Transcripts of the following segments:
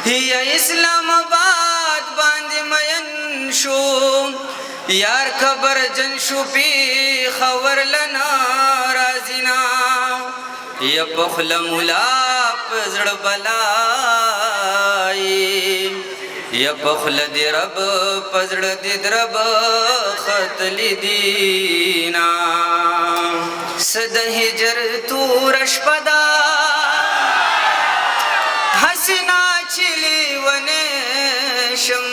یا اسلام آباد باندې مین شو یار خبر جن شو پی خور لنا رازینا یا پخل مولا پزړ بلای یا پخل دی رب پزړ دی درب خطل دینا صد هجر تورش پدا حسنا چلی ونشم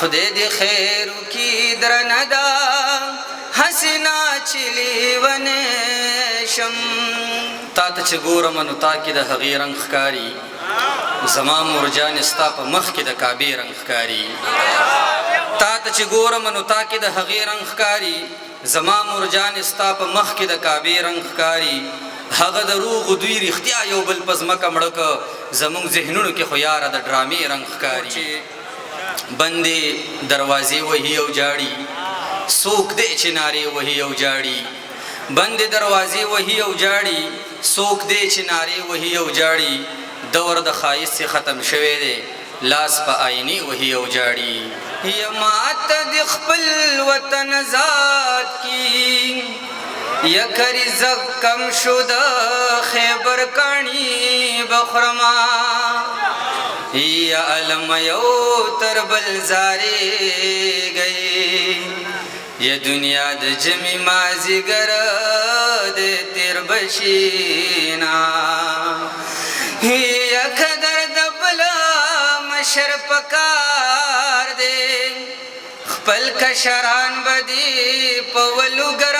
خدای دی خیر کی درندا حسنا چلی ونشم تا ته چې ګورم نو تا کې د هغې رنګ ښکاري زما مرجان ستا په مخ کې د کعبې رنګ ښکاري تا ته چې ګورم نو تا کې د هغې رنګ ښکاري زما مرجان ستا په مخ کې د کعبې رنګ ښکاري هغه د روغ دوی رښتیا یو بل په ځمکه مړه که زموږ ذهنونو کې خو یاره د ډرامې رنګ ښکاري چې بندې دروازې وهي او جاړي څوک دی چې نارې وهي او جاړي بندې دروازې وهي او جاړي څوک دی چې نارې وهي او جاړي دور د ښایست ختم شوی دی لاس په آینې وهي او جاړي یا ماته د خپل وطن ذات کی یا کری زکم شو د خیبر کاڼي بخرما یا علم یو تر بل زارې گئی یا دنیا د جمی مازیګر د تیر بشینا یا قدر د بل مشر پکار دے خپل کشران بدی پولو گر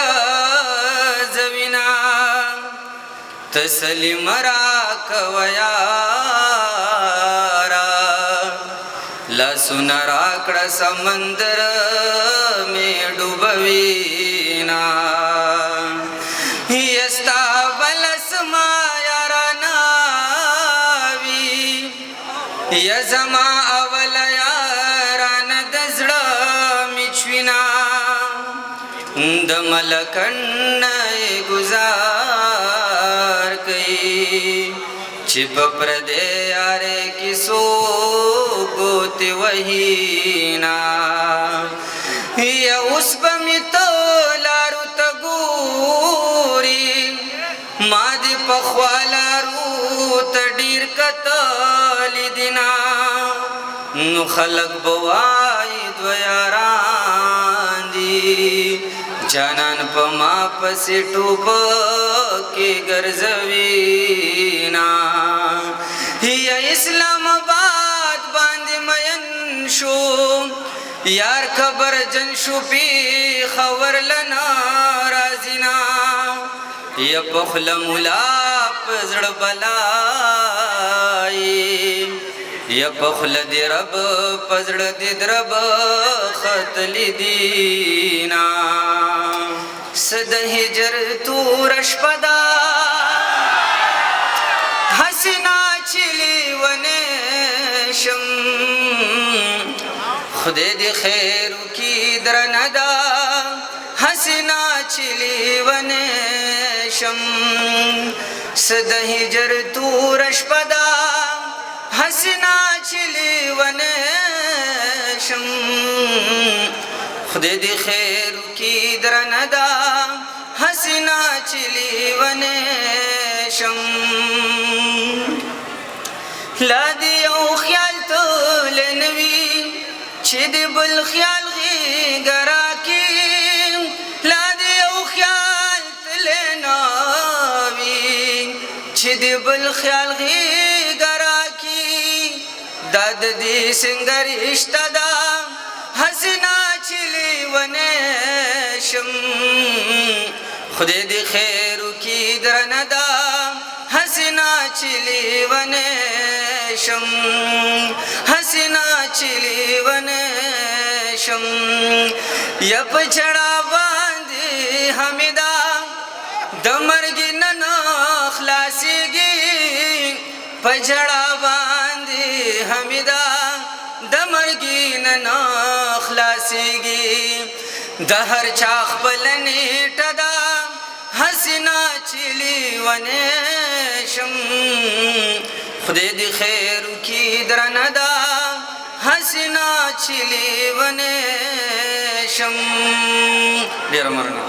زمینا تسلی مرا کویارا لاسونه راکړه سمندر میں ډوبوینا یستا بلسما یارا یا زما اول یاران د زړه میچوینا د ملکن گزار کئی چې په پردې یارې کې څوک وهینا یا اوس به مې ته لارو ته ګوري ما دې پخوا لارو ته ډېر کتلی دینا نو خلق بوای دو یاران دی جانان په ما پسې ټوپکې ګرځوینا یا اسلام آباد باندې مین شو یار خبر جن شو پی خور لنا رازینا یا پخل مولا پزړ بلای یا پخل دی رب پزړ دی درب خطل دینا صد هجر تورش پدا حسنا چلی ونشم خدای دی خیر کی درندا حسنا چلی ونشم صد هجر تورش پدا حسنا چلی ونشم خدای دی خیر کی درندا حسنا چلی ونشم لا دی یو خیال تو لنوی چې دی بل خیال غی ګرا کی لا دی یو خیال تلناوی چې دی بل خیال غی ګرا کی داد دی سنگر اشتدا حسنا چلی ونشم خدای دی خیر کی درندا حسنا چلی ونشم حسنا چلی ونشم یا پچڑا باندې حمیدا د مرګ نن خلاصيږي پچڑا باندې حمیدا د مرګ نن خلاصيږي د هر چا خپل نیټه ده حسنا چلی ونشم خدای دې خیر وکړي درنه ده حسنا چې لیونی شم. ډېره مننه.